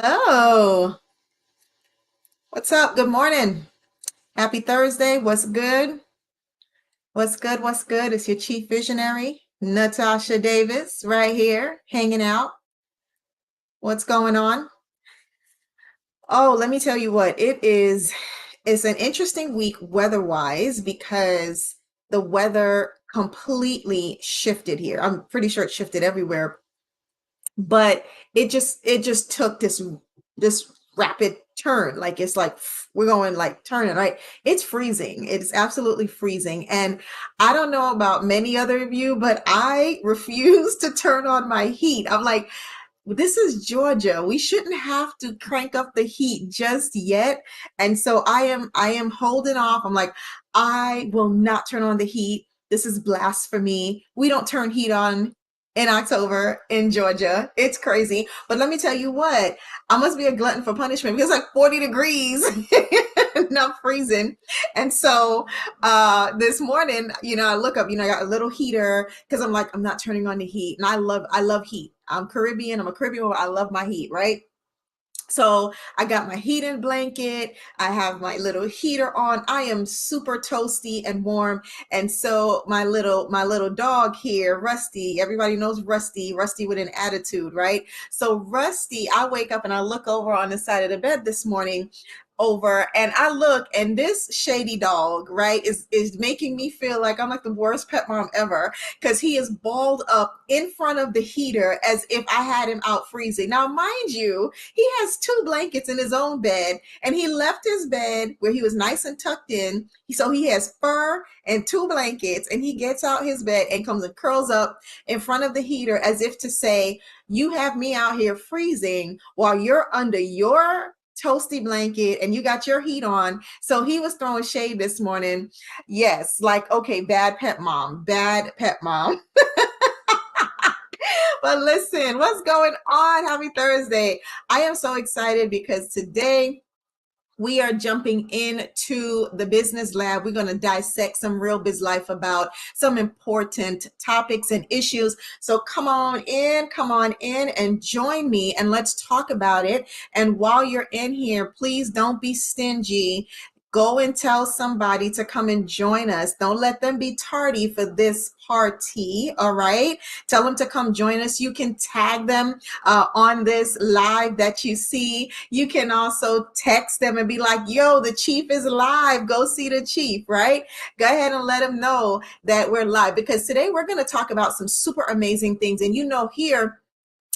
Oh, what's up? Good morning. Happy Thursday. What's good? What's good? What's good? It's your chief visionary, Natasha Davis, right here, hanging out. What's going on? Oh, let me tell you what, it's an interesting week weather-wise because the weather completely shifted here. I'm pretty sure it shifted everywhere, but it just took this rapid turn. Like it's like we're going like turning, right? It's freezing. It's absolutely freezing, and I don't know about many other of you, but I refuse to turn on my heat. I'm like, this is Georgia. We shouldn't have to crank up the heat just yet. And so I am holding off. I'm like, I will not turn on the heat. This is blasphemy. We don't turn heat on in October in Georgia. It's crazy. But let me tell you what, I must be a glutton for punishment because it's like 40 degrees and I'm freezing. And so this morning, I look up, I got a little heater because I'm like, I'm not turning on the heat. And I love heat. I'm Caribbean. I'm a Caribbean woman. I love my heat, right? So I got my heating blanket. I have my little heater on. I am super toasty and warm. And so my little dog here, Rusty, everybody knows Rusty, Rusty with an attitude, right? So Rusty, I wake up and I look over on the side of the bed this morning over and I look and this shady dog, right, is making me feel like I'm like the worst pet mom ever because he is balled up in front of the heater as if I had him out freezing. Now, mind you, he has two blankets in his own bed, and he left his bed where he was nice and tucked in. So he has fur and two blankets, and he gets out his bed and comes and curls up in front of the heater as if to say, you have me out here freezing while you're under your toasty blanket and you got your heat on. So he was throwing shade this morning. Yes, like, okay, bad pet mom, bad pet mom. But listen, what's going on? Happy Thursday. I am so excited because today we are jumping into the business lab. We're going to dissect some real biz life about some important topics and issues. So come on in and join me and let's talk about it. And while you're in here, please don't be stingy. Go and tell somebody to come and join us. Don't let them be tardy for this party. All right. Tell them to come join us. You can tag them on this live that you see. You can also text them and be like, yo, the chief is live. Go see the chief, right? Go ahead and let them know that we're live because today we're going to talk about some super amazing things. And here,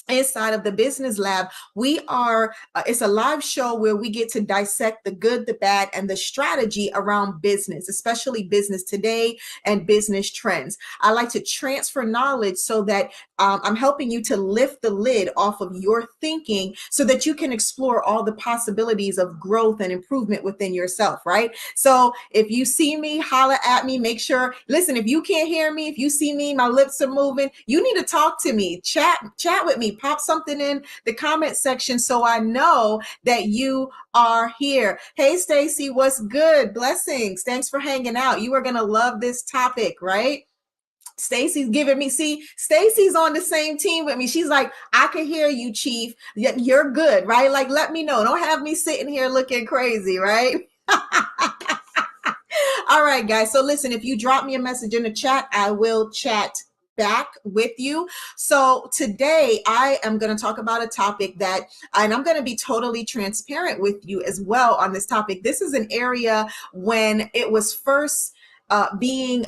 inside of the business lab, we are it's a live show where we get to dissect the good, the bad, and the strategy around business, especially business today and business trends. I like to transfer knowledge so that I'm helping you to lift the lid off of your thinking so that you can explore all the possibilities of growth and improvement within yourself, right? So if you see me, holler at me. Make sure, listen, if you can't hear me, if you see me, my lips are moving, you need to talk to me, chat with me, pop something in the comment section so I know that you are here. Hey, Stacy, what's good? Blessings. Thanks for hanging out. You are going to love this topic, right? Stacy's giving me, see, Stacy's on the same team with me. She's like, I can hear you, Chief. You're good, right? Like, let me know. Don't have me sitting here looking crazy, right? All right, guys. So listen, if you drop me a message in the chat, I will chat back with you. So today I am going to talk about a topic and I'm going to be totally transparent with you as well on this topic. This is an area when it was first being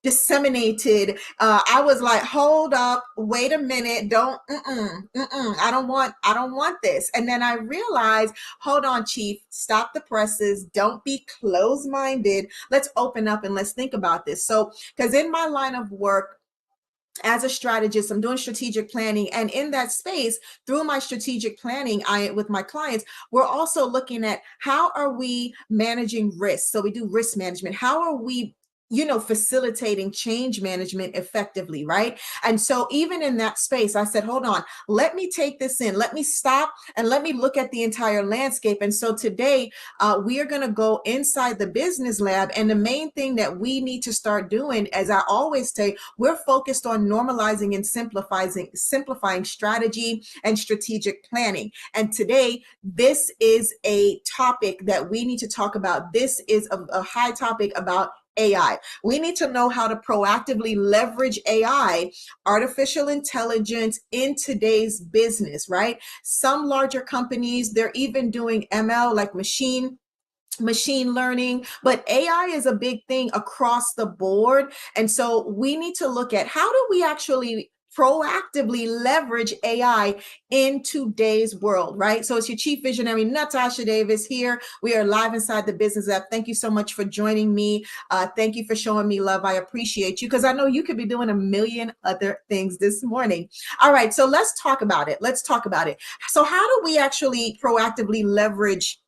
disseminated, I was like, hold up, wait a minute, don't, I don't want this. And then I realized, hold on, Chief, stop the presses, don't be closed-minded. Let's open up and let's think about this. So, because in my line of work, as a strategist, I'm doing strategic planning, and in that space, through my strategic planning, with my clients, we're also looking at how are we managing risk. So we do risk management. How are we facilitating change management effectively, right? And so even in that space, I said, hold on, let me take this in, let me stop and let me look at the entire landscape. And so today we are going to go inside the business lab. And the main thing that we need to start doing, as I always say, we're focused on normalizing and simplifying strategy and strategic planning. And today, this is a topic that we need to talk about. This is a high topic about AI. We need to know how to proactively leverage AI, artificial intelligence, in today's business, right? Some larger companies, they're even doing ML, like machine learning, but AI is a big thing across the board. And so we need to look at, how do we actually proactively leverage AI in today's world, right? So it's your chief visionary, Natasha Davis, here. We are live inside the business lab. Thank you so much for joining me. Thank you for showing me love. I appreciate you, because I know you could be doing a million other things this morning. All right, so let's talk about it. So how do we actually proactively leverage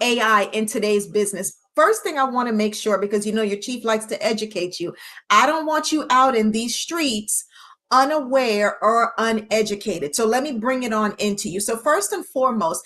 AI in today's business? First thing I want to make sure, because your chief likes to educate you, I don't want you out in these streets unaware or uneducated. So let me bring it on into you. So first and foremost,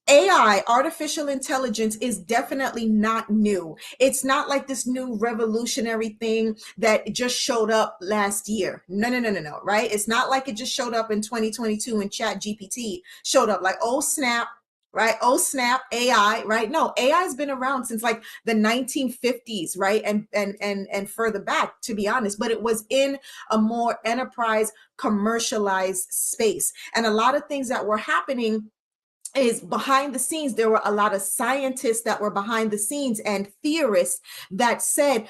AI, artificial intelligence, is definitely not new. It's not like this new revolutionary thing that just showed up last year. No, right? It's not like it just showed up in 2022 and Chat GPT showed up like, oh snap, right? Oh snap, AI, right? No, AI has been around since like the 1950s, right? And further back, to be honest, but it was in a more enterprise, commercialized space. And a lot of things that were happening is behind the scenes. There were a lot of scientists that were behind the scenes and theorists that said,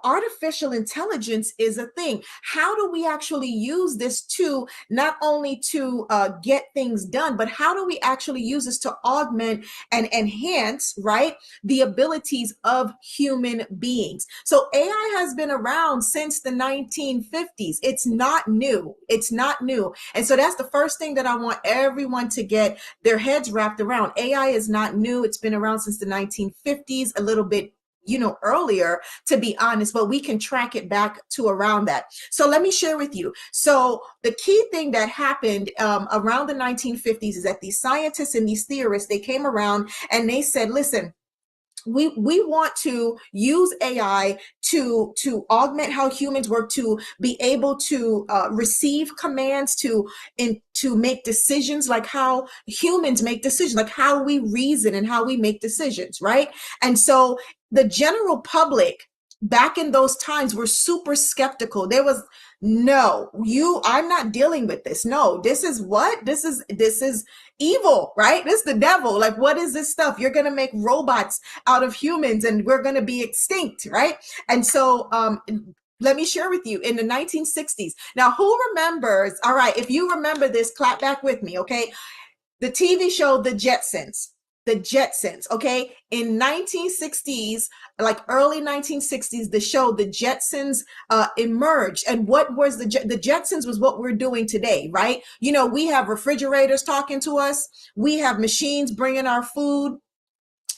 artificial intelligence is a thing. How do we actually use this to not only to get things done, but how do we actually use this to augment and enhance, right, the abilities of human beings? So AI has been around since the 1950s. It's not new. And so that's the first thing that I want everyone to get their heads wrapped around. AI is not new. It's been around since the 1950s, a little bit earlier, to be honest, but we can track it back to around that. So let me share with you. So the key thing that happened around the 1950s is that these scientists and these theorists, they came around and they said, listen, we want to use AI to augment how humans work, to be able to receive commands, to make decisions, like how humans make decisions, like how we reason and how we make decisions, right? And so the general public back in those times were super skeptical. There was, no, I'm not dealing with this. No, this is evil, right? This is the devil. Like, what is this stuff? You're going to make robots out of humans and we're going to be extinct, right? And so, let me share with you, in the 1960s. Now, who remembers? All right, if you remember this, clap back with me, okay? The TV show The Jetsons. Okay? In 1960s, like early 1960s, the show The Jetsons emerged. And what was the Jetsons was what we're doing today, right? We have refrigerators talking to us. We have machines bringing our food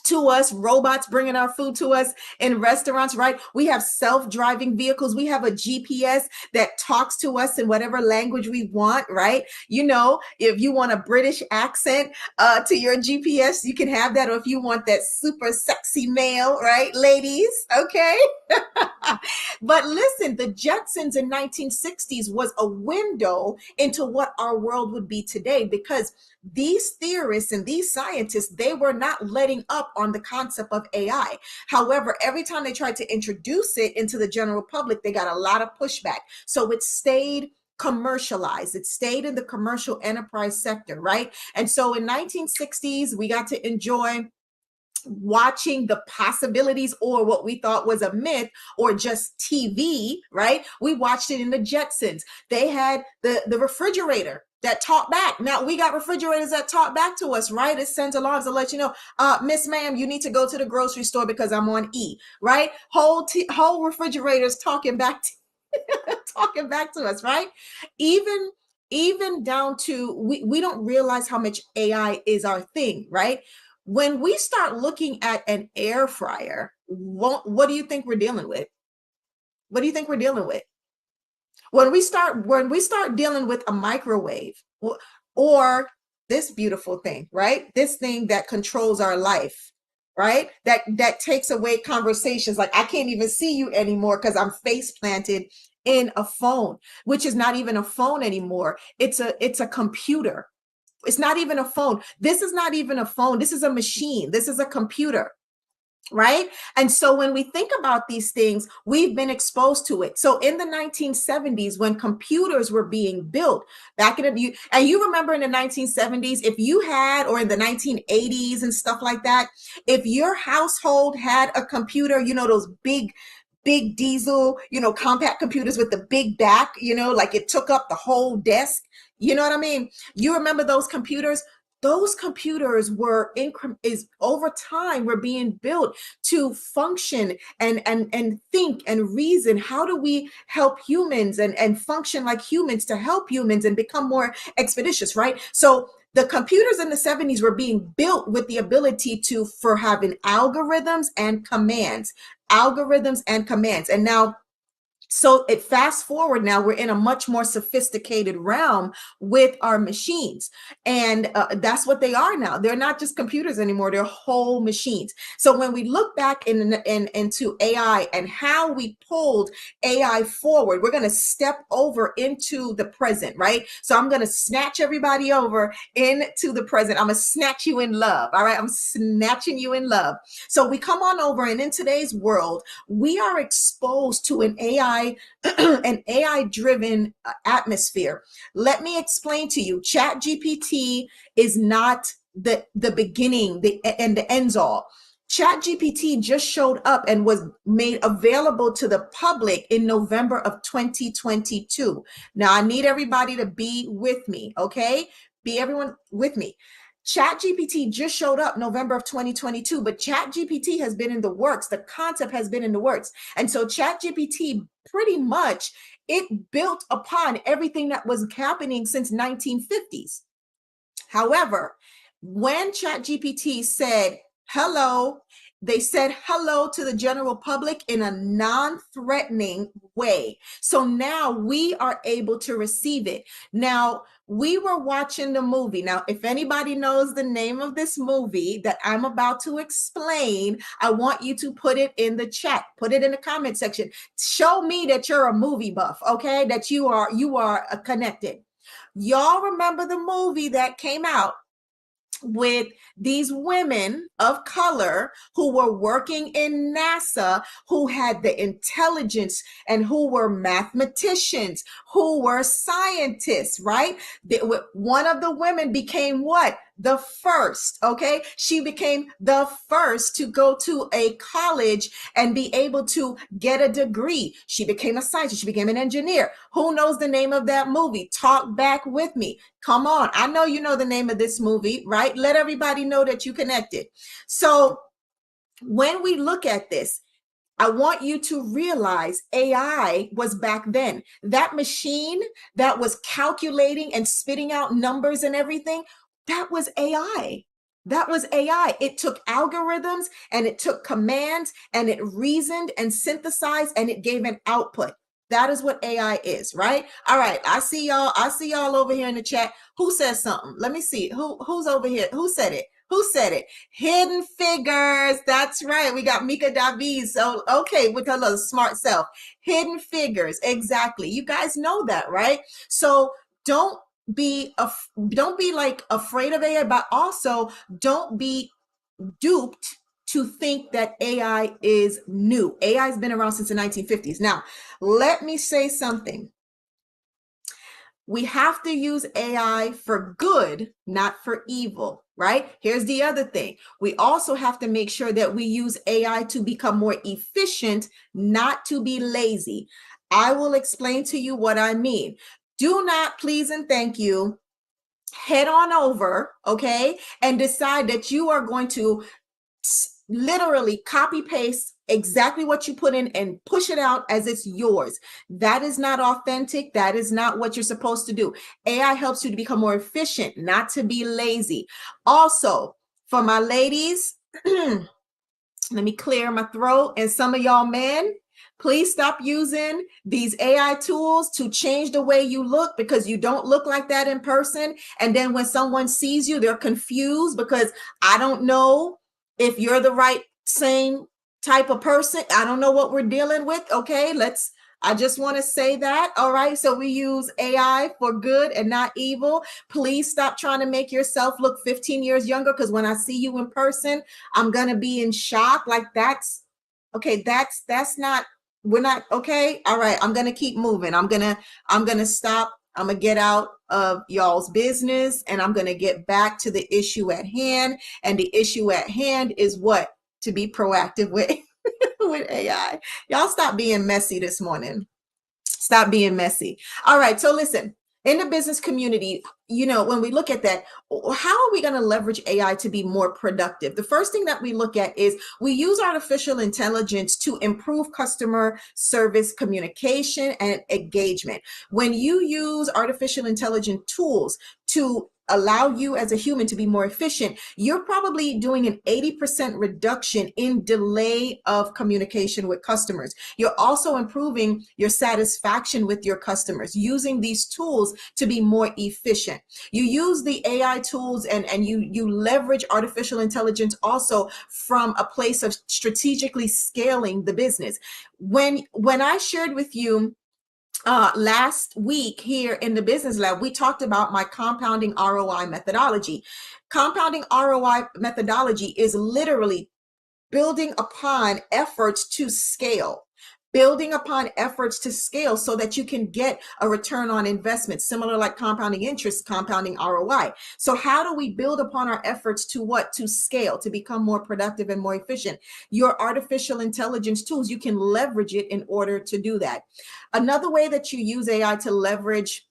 to us, robots bringing our food to us in restaurants, right? We have self-driving vehicles. We have a GPS that talks to us in whatever language we want, right? If you want a British accent to your GPS, you can have that. Or if you want that super sexy male, right, ladies? Okay. But listen, the Jetsons in 1960s was a window into what our world would be today, because these theorists and these scientists, they were not letting up on the concept of AI. However, every time they tried to introduce it into the general public, they got a lot of pushback. So it stayed commercialized. It stayed in the commercial enterprise sector, right? And so in 1960s, we got to enjoy watching the possibilities, or what we thought was a myth or just TV, right? We watched it in the Jetsons. They had the refrigerator that talk back. Now we got refrigerators that talk back to us, right? It sends alarms to let you know, Miss Ma'am, you need to go to the grocery store because I'm on E, right? Whole refrigerators talking back talking back to us, right? Even down to, we don't realize how much AI is our thing, right? when we start looking at an air fryer, what do you think we're dealing with? What do you think we're dealing with? When we start dealing with a microwave, or this beautiful thing, right? This thing that controls our life, right? That takes away conversations. Like I can't even see you anymore because I'm face planted in a phone, which is not even a phone anymore. It's a computer. It's not even a phone. This is not even a phone. This is a machine. This is a computer. Right. And so when we think about these things, we've been exposed to it. So in the 1970s, when computers were being built back in the, and you remember in the 1970s, if you had, or in the 1980s and stuff like that, if your household had a computer, those big diesel, compact computers with the big back, like it took up the whole desk. You know what I mean? You remember those computers? Those computers were over time were being built to function and think and reason. How do we help humans and function like humans to help humans and become more expeditious, right? So the computers in the 70s were being built with the ability for having algorithms and commands. And now, so it fast forward, now we're in a much more sophisticated realm with our machines. And that's what they are now. They're not just computers anymore. They're whole machines. So when we look back into AI and how we pulled AI forward, we're going to step over into the present, right? So I'm going to snatch everybody over into the present. I'm going to snatch you in love. All right. I'm snatching you in love. So we come on over, and in today's world, we are exposed to an AI driven atmosphere. Let me explain to you. Chat GPT is not the beginning, and the ends all. Chat GPT just showed up and was made available to the public in November of 2022. Now I need everybody to be with me, okay? Be everyone with me. Chat GPT just showed up November of 2022, but Chat GPT has been in the works. The concept has been in the works. And so Chat GPT pretty much, it built upon everything that was happening since 1950s. However, when Chat GPT said hello, they said hello to the general public in a non-threatening way. So now we are able to receive it. Now, we were watching the movie. Now, if anybody knows the name of this movie that I'm about to explain, I want you to put it in the chat, put it in the comment section. Show me that you're a movie buff, okay? That you are connected. Y'all remember the movie that came out with these women of color who were working in NASA, who had the intelligence and who were mathematicians, who were scientists, right? One of the women became what? The first, okay? She became the first to go to a college and be able to get a degree. She became a scientist. She became an engineer. Who knows the name of that movie? Talk back with me. Come on. I know you know the name of this movie, right? Let everybody know that you connected. So when we look at this, I want you to realize AI was back then. That machine that was calculating and spitting out numbers and everything, that was AI. That was AI. It took algorithms and it took commands and it reasoned and synthesized and it gave an output. That is what AI is, right? All right. I see y'all over here in the chat. Who says something? Let me see. Who's over here? Who said it? Who said it? Hidden Figures. That's right. We got Mika Davies. So, okay, with her little smart self. Hidden Figures. Exactly. You guys know that, right? So don't be like afraid of AI, but also don't be duped to think that AI is new. AI has been around since the 1950s. Now, let me say something. We have to use AI for good, not for evil, right? Here's the other thing. We also have to make sure that we use AI to become more efficient, not to be lazy. I will explain to you what I mean. Do not, please and thank you, head on over, okay, and decide that you are going to literally copy paste exactly what you put in and push it out as it's yours. That is not authentic. That is not what you're supposed to do. AI helps you to become more efficient, not to be lazy. Also, For my ladies, let me clear my throat. And some of y'all men, please stop using these AI tools to change the way you look, because you don't look like that in person. And then when someone sees you, they're confused because I don't know if you're the right same type of person. I don't know what we're dealing with. Okay, I just want to say that. All right. So we use AI for good and not evil. Please stop trying to make yourself look 15 years younger, because when I see you in person, I'm going to be in shock. Like that's okay. That's not, we're not okay. All right. I'm going to keep moving. I'm going to stop. I'm going to get out of y'all's business and I'm going to get back to the issue at hand. And the issue at hand is what? To be proactive with. With AI. Y'all stop being messy this morning. Stop being messy. All right. So listen, in the business community, when we look at that, how are we going to leverage AI to be more productive? The first thing that we look at is we use artificial intelligence to improve customer service communication and engagement. When you use artificial intelligence tools to allow you as a human to be more efficient, you're probably doing an 80% reduction in delay of communication with customers. You're also improving your satisfaction with your customers using these tools to be more efficient. You use the AI tools and you leverage artificial intelligence also from a place of strategically scaling the business. When I shared with you last week here in the business lab, we talked about my compounding ROI methodology. Compounding ROI methodology is literally building upon efforts to scale. Building upon efforts to scale so that you can get a return on investment, similar like compounding interest, compounding ROI. So how do we build upon our efforts to what? To scale, to become more productive and more efficient? Your artificial intelligence tools, you can leverage it in order to do that. Another way that you use AI to leverage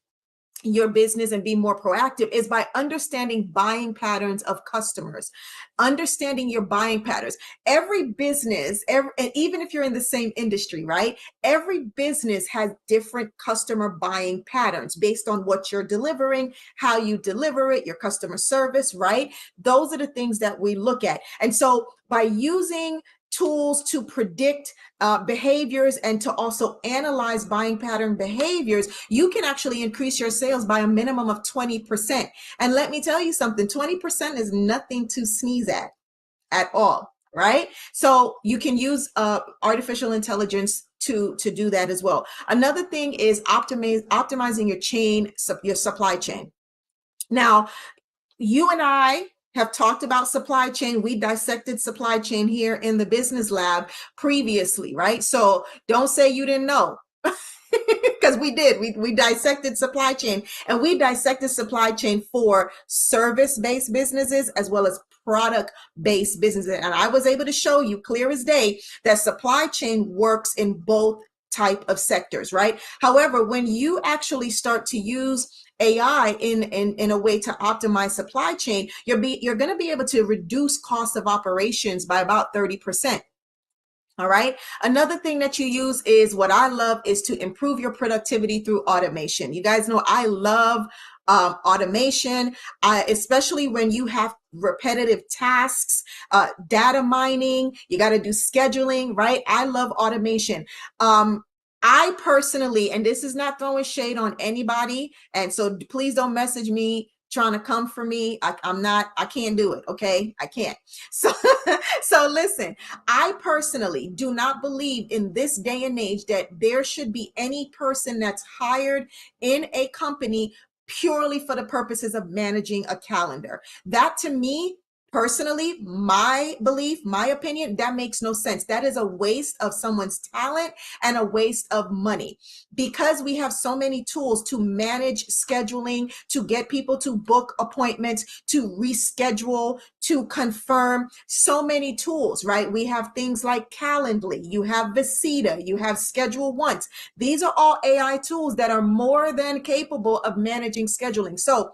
your business and be more proactive is by understanding buying patterns of customers, understanding your buying patterns. Every business, and even if you're in the same industry, right? Every business has different customer buying patterns based on what you're delivering, how you deliver it, your customer service, right? Those are the things that we look at. And so by using tools to predict behaviors and to also analyze buying pattern behaviors, you can actually increase your sales by a minimum of 20%. And let me tell you something, 20% is nothing to sneeze at all, right? So you can use artificial intelligence to do that as well. Another thing is optimizing your supply chain. Now, you and I have talked about supply chain. We dissected supply chain here in the business lab previously, right? So don't say you didn't know, because we did. We dissected supply chain, and we dissected supply chain for service-based businesses as well as product-based businesses. And I was able to show you clear as day that supply chain works in both type of sectors, right? However, when you actually start to use AI in a way to optimize supply chain, you're going to be able to reduce cost of operations by about 30%. All right. Another thing that you use is what I love is to improve your productivity through automation. You guys know I love automation, especially when you have repetitive tasks, data mining, you got to do scheduling, right? I love automation. I personally, and this is not throwing shade on anybody, and so please don't message me trying to come for me. I can't do it. Okay. I can't. So, so listen, I personally do not believe in this day and age that there should be any person that's hired in a company purely for the purposes of managing a calendar. That to me, personally, my belief, my opinion, that makes no sense. That is a waste of someone's talent and a waste of money, because we have so many tools to manage scheduling, to get people to book appointments, to reschedule, to confirm. So many tools, right? We have things like Calendly, you have Visita, you have Schedule Once. These are all AI tools that are more than capable of managing scheduling. So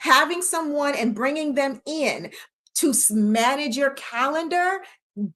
having someone and bringing them in to manage your calendar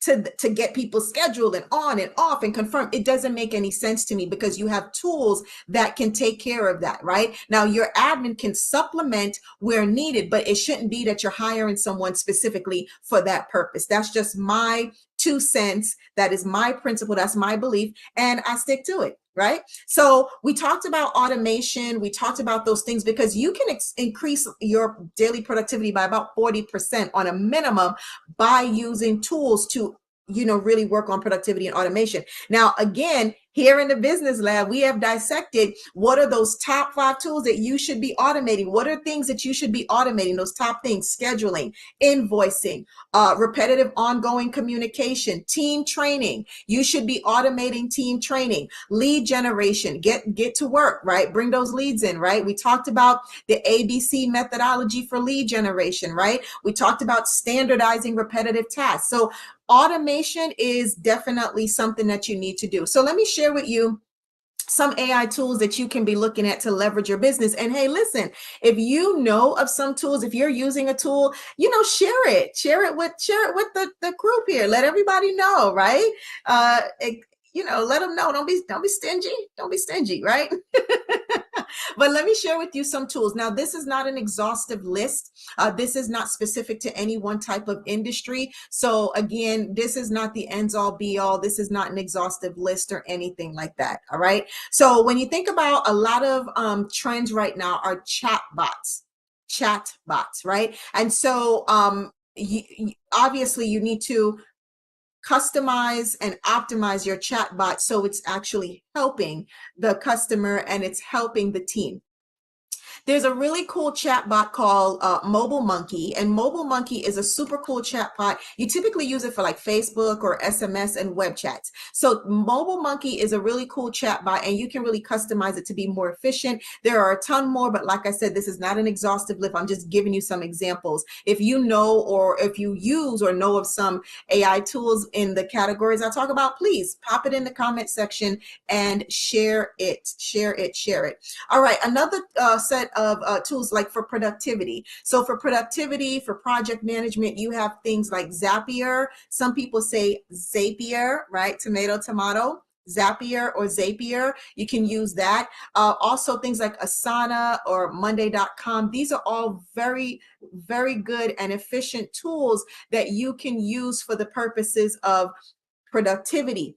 to get people scheduled and on and off and confirm. It doesn't make any sense to me, because you have tools that can take care of that. Right now, your admin can supplement where needed, but it shouldn't be that you're hiring someone specifically for that purpose. That's just my 2 cents. That is my principle. That's my belief, and I stick to it. Right. So we talked about automation. We talked about those things, because you can increase your daily productivity by about 40% on a minimum by using tools to, really work on productivity and automation. Now, again, here in the business lab, we have dissected what are those top 5 tools that you should be automating. What are things that you should be automating? Those top things: scheduling, invoicing, repetitive ongoing communication, team training. You should be automating team training, lead generation. Get to work, right? Bring those leads in, right? We talked about the ABC methodology for lead generation, right? We talked about standardizing repetitive tasks. So automation is definitely something that you need to do. So let me share with you some AI tools that you can be looking at to leverage your business. And hey, listen, if you know of some tools, if you're using a tool, share it with the group here. Let everybody know, right? Let them know. Don't be stingy. Don't be stingy, right? But let me share with you some tools. Now, this is not an exhaustive list. This is not specific to any one type of industry. So again, this is not the ends all be all. This is not an exhaustive list or anything like that. All right. So when you think about, a lot of trends right now are chatbots, right? And so obviously you need to customize and optimize your chatbot so it's actually helping the customer and it's helping the team. There's a really cool chatbot called Mobile Monkey, and Mobile Monkey is a super cool chatbot. You typically use it for like Facebook or SMS and web chats. So Mobile Monkey is a really cool chatbot, and you can really customize it to be more efficient. There are a ton more, but like I said, this is not an exhaustive list. I'm just giving you some examples. If you know, or if you use or know of some AI tools in the categories I talk about, please pop it in the comment section and share it. All right, another set of tools like for productivity. So for productivity, for project management, you have things like Zapier. Some people say Zapier, right? Tomato, Zapier or Zapier. You can use that. Also things like Asana or Monday.com. These are all very, very good and efficient tools that you can use for the purposes of productivity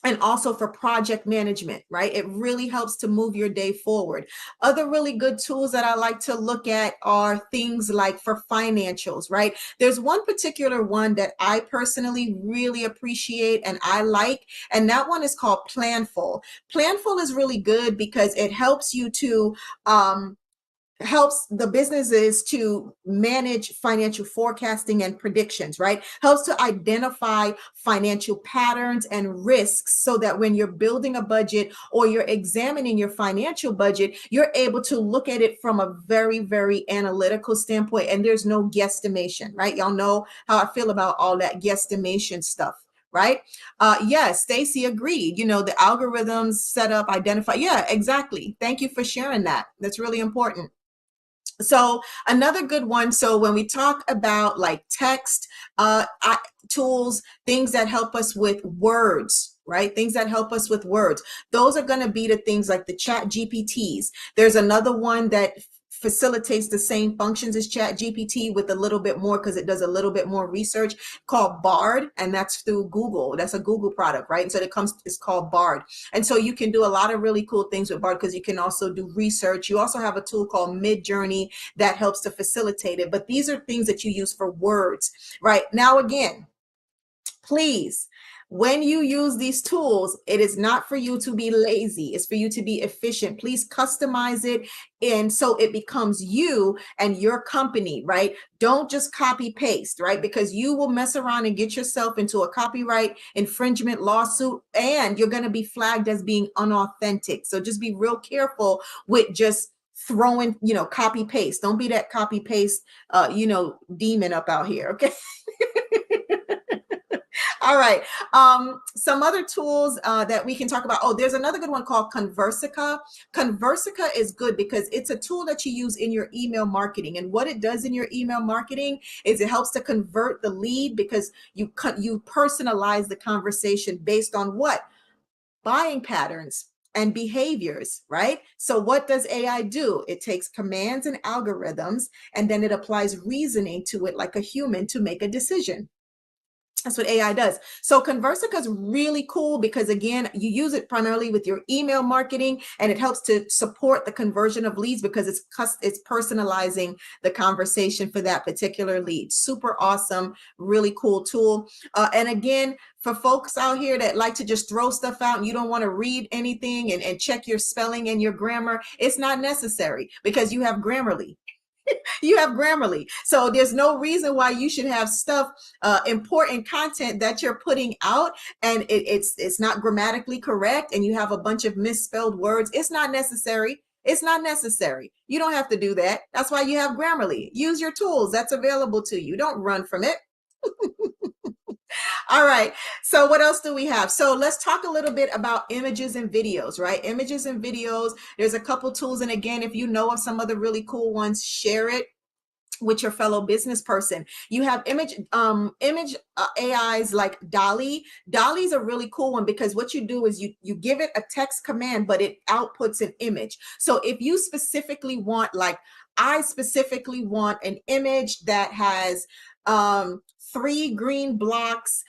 and also for project management, right? It really helps to move your day forward. Other really good tools that I like to look at are things like for financials, right? There's one particular one that I personally really appreciate and I like, and that one is called Planful. Planful is really good because it helps you to helps the businesses to manage financial forecasting and predictions, right? Helps to identify financial patterns and risks so that when you're building a budget or you're examining your financial budget, you're able to look at it from a very, very analytical standpoint, and there's no guesstimation, right? Y'all know how I feel about all that guesstimation stuff. Right? Yes, Stacy agreed. The algorithms set up, identify. Yeah, exactly. Thank you for sharing that. That's really important. So another good one. So when we talk about like text tools, things that help us with words, right? Things that help us with words. Those are going to be the things like the chat GPTs. There's another one that facilitates the same functions as chat GPT with a little bit more, because it does a little bit more research, called Bard, and that's through Google. That's a Google product, right? And so it's called Bard. And so you can do a lot of really cool things with Bard because you can also do research. You also have a tool called Midjourney that helps to facilitate it. But these are things that you use for words, right? Now, again, please, when you use these tools, it is not for you to be lazy. It's for you to be efficient. Please customize it, and so it becomes you and your company, right? Don't just copy paste, right? Because you will mess around and get yourself into a copyright infringement lawsuit, and you're going to be flagged as being unauthentic. So just be real careful with just throwing, copy paste. Don't be that copy paste, demon up out here. Okay. All right. Some other tools that we can talk about. Oh, there's another good one called Conversica. Conversica is good because it's a tool that you use in your email marketing. And what it does in your email marketing is it helps to convert the lead because you personalize the conversation based on what? Buying patterns and behaviors, right? So what does AI do? It takes commands and algorithms, and then it applies reasoning to it like a human to make a decision. That's what AI does. So Conversica is really cool because again, you use it primarily with your email marketing, and it helps to support the conversion of leads because it's personalizing the conversation for that particular lead. Super awesome, really cool tool. And again, for folks out here that like to just throw stuff out and you don't want to read anything and check your spelling and your grammar, it's not necessary because you have Grammarly. You have Grammarly. So there's no reason why you should have stuff, important content that you're putting out and it's not grammatically correct and you have a bunch of misspelled words. It's not necessary. It's not necessary. You don't have to do that. That's why you have Grammarly. Use your tools that's available to you. Don't run from it. All right. So what else do we have? So let's talk a little bit about images and videos, right? Images and videos. There's a couple tools. And again, if you know of some other really cool ones, share it with your fellow business person. You have image AIs like DALL-E. DALL-E is a really cool one because what you do is you give it a text command, but it outputs an image. So if you specifically want, like I specifically want an image that has 3 green blocks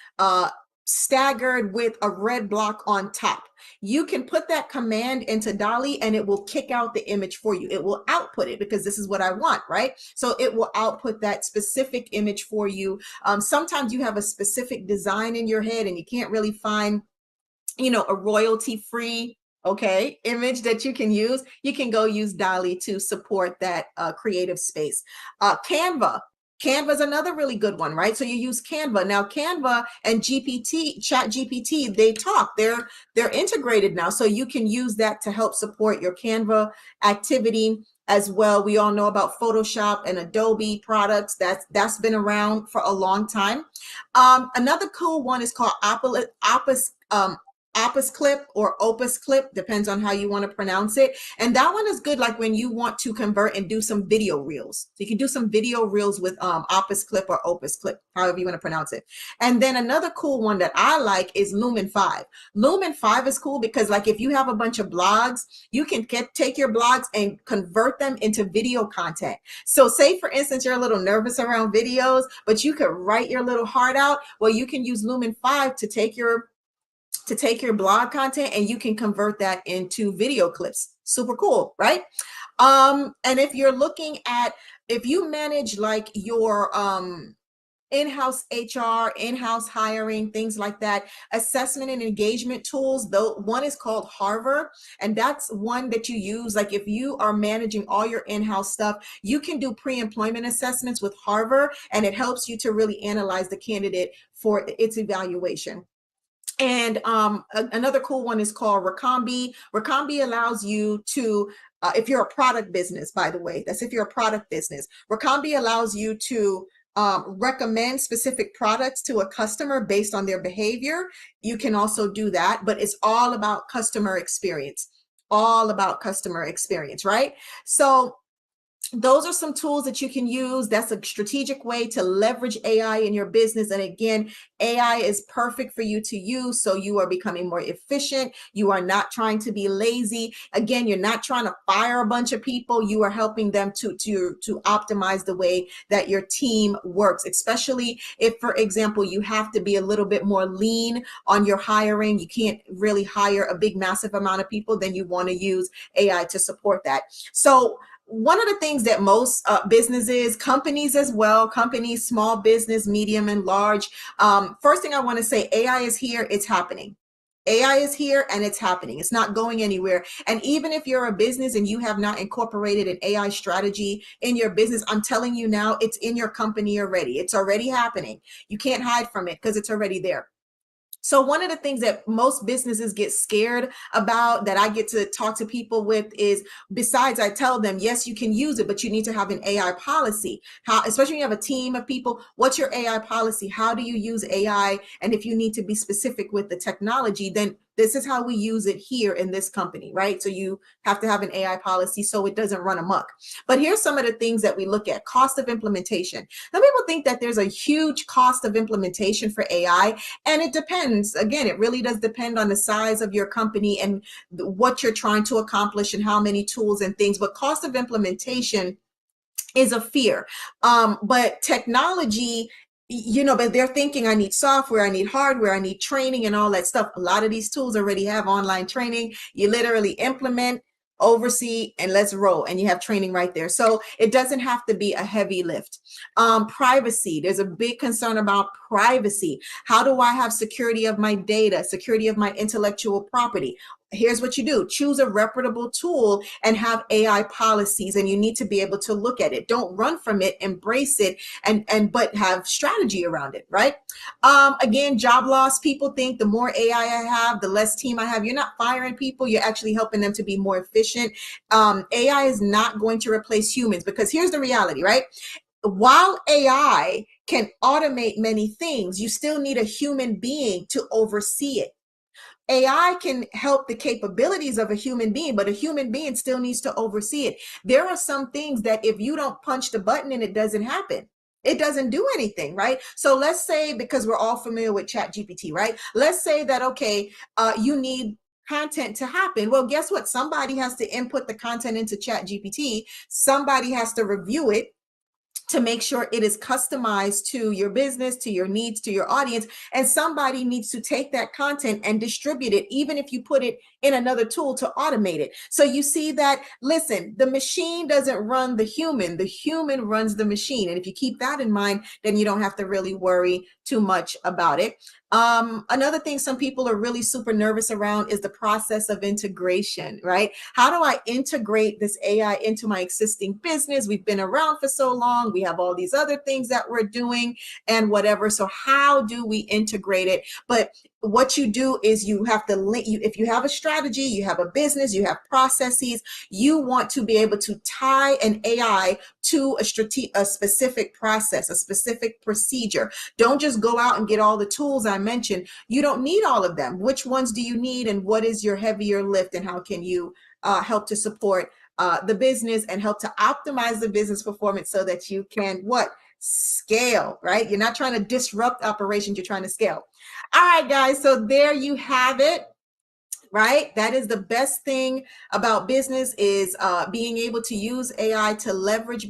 staggered with a red block on top. You can put that command into DALL-E and it will kick out the image for you. It will output it because this is what I want, right? So it will output that specific image for you. Sometimes you have a specific design in your head and you can't really find, a royalty-free image that you can use. You can go use DALL-E to support that creative space. Canva is another really good one, right? So you use Canva. Now Canva and Chat GPT, they talk. They're integrated now. So you can use that to help support your Canva activity as well. We all know about Photoshop and Adobe products. That's been around for a long time. Another cool one is called Opus Clip or Opus Clip, depends on how you want to pronounce it. And that one is good like when you want to convert and do some video reels. So you can do some video reels with Opus Clip or Opus Clip, however you want to pronounce it. And then another cool one that I like is Lumen 5. Lumen 5 is cool because like if you have a bunch of blogs, you can take your blogs and convert them into video content. So say for instance, you're a little nervous around videos, but you could write your little heart out. Well, you can use Lumen 5 to take your blog content and you can convert that into video clips. Super cool, right? And if you're looking at, if you manage like your in-house HR, in-house hiring, things like that, assessment and engagement tools, though one is called Harvard, and that's one that you use. Like if you are managing all your in-house stuff, you can do pre-employment assessments with Harvard, and it helps you to really analyze the candidate for its evaluation. And another cool one is called Recombi. Recombi allows you to, if you're a product business, by the way, that's if you're a product business. Recombi allows you to recommend specific products to a customer based on their behavior. You can also do that, but it's all about customer experience. All about customer experience, right? So those are some tools that you can use. That's a strategic way to leverage AI in your business. And again, AI is perfect for you to use. So you are becoming more efficient. You are not trying to be lazy. Again, you're not trying to fire a bunch of people. You are helping them to optimize the way that your team works, especially if, for example, you have to be a little bit more lean on your hiring. You can't really hire a big, massive amount of people. Then you want to use AI to support that. So one of the things that most businesses, companies as well, companies, small business, medium and large, first thing I want to say, AI is here, it's happening. AI is here and it's happening. It's not going anywhere. And even if you're a business and you have not incorporated an AI strategy in your business, I'm telling you now, it's in your company already. It's already happening. You can't hide from it because it's already there. So one of the things that most businesses get scared about that I get to talk to people with is, besides I tell them, yes, you can use it, but you need to have an AI policy. How, especially when you have a team of people, what's your AI policy? How do you use AI? And if you need to be specific with the technology, then this is how we use it here in this company, right? So you have to have an AI policy so it doesn't run amok. But here's some of the things that we look at. Cost of implementation. Some people think that there's a huge cost of implementation for AI, and it depends. Again, it really does depend on the size of your company and what you're trying to accomplish and how many tools and things. But cost of implementation is a fear. But technology, but they're thinking, I need software, I need hardware, I need training and all that stuff. A lot of these tools already have online training. You literally implement, oversee, and let's roll, and you have training right there. So it doesn't have to be a heavy lift. Privacy, there's a big concern about privacy. How do I have security of my data, security of my intellectual property? Here's what you do. Choose a reputable tool and have AI policies, and you need to be able to look at it. Don't run from it, embrace it, but have strategy around it, right? Again, job loss. People think the more AI I have, the less team I have. You're not firing people. You're actually helping them to be more efficient. AI is not going to replace humans, because here's the reality, right? While AI can automate many things, you still need a human being to oversee it. AI can help the capabilities of a human being, but a human being still needs to oversee it. There are some things that if you don't punch the button and it doesn't happen, it doesn't do anything, right? So let's say, because we're all familiar with ChatGPT, right? Let's say that, okay, you need content to happen. Well, guess what? Somebody has to input the content into ChatGPT. Somebody has to review it to make sure it is customized to your business, to your needs, to your audience. And somebody needs to take that content and distribute it, even if you put it in another tool to automate it. So you see that, listen, the machine doesn't run the human runs the machine. And if you keep that in mind, then you don't have to really worry too much about it. Another thing some people are really super nervous around is the process of integration, right? How do I integrate this AI into my existing business? We've been around for so long. We have all these other things that we're doing and whatever. So how do we integrate it? But what you do is you have to link, if you have a strategy, you have a business, you have processes, you want to be able to tie an AI to a specific process, a specific procedure. Don't just go out and get all the tools I mentioned. You don't need all of them. Which ones do you need, and what is your heavier lift, and how can you help to support the business and help to optimize the business performance so that you can scale, right? You're not trying to disrupt operations, you're trying to scale. All right, guys, so there you have it. Right? That is the best thing about business, is being able to use AI to leverage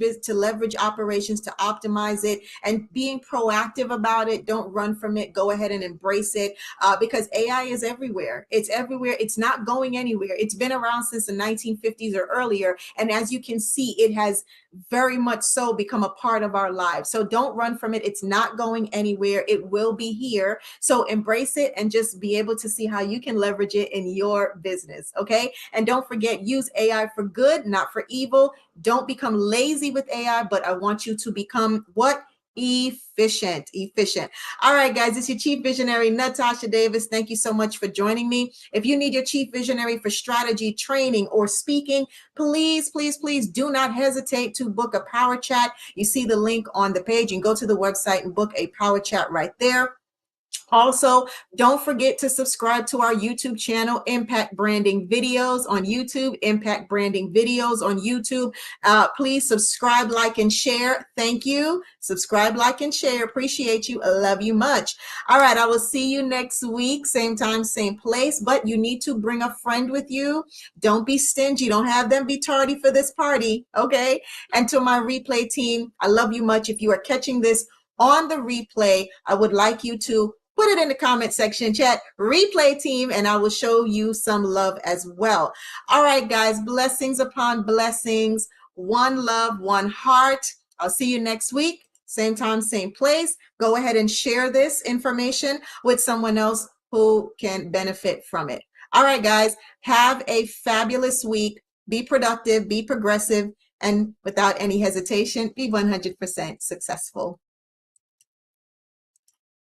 operations, to optimize it, and being proactive about it. Don't run from it. Go ahead and embrace it, because AI is everywhere. It's everywhere. It's not going anywhere. It's been around since the 1950s or earlier. And as you can see, it has very much so become a part of our lives. So don't run from it. It's not going anywhere. It will be here. So embrace it and just be able to see how you can leverage it in your business. Okay. And don't forget, use AI for good, not for evil. Don't become lazy with AI, but I want you to become efficient. All right, guys, it's your Chief Visionary, Natasha Davis. Thank you so much for joining me. If you need your Chief Visionary for strategy, training, or speaking, please do not hesitate to book a power chat. You see the link on the page. You can go to the website and book a power chat right there. Also, don't forget to subscribe to our YouTube channel, Impact Branding Videos on YouTube, Impact Branding Videos on YouTube. Please subscribe, like, and share. Thank you. Subscribe, like, and share. Appreciate you. I love you much. All right, I will see you next week, same time, same place, but you need to bring a friend with you. Don't be stingy. Don't have them be tardy for this party, okay? And to my replay team, I love you much. If you are catching this on the replay, I would like you to put it in the comment section, chat replay team, and I will show you some love as well. All right, guys, blessings upon blessings. One love, one heart. I'll see you next week. Same time, same place. Go ahead and share this information with someone else who can benefit from it. All right, guys, have a fabulous week. Be productive, be progressive, and without any hesitation, be 100% successful.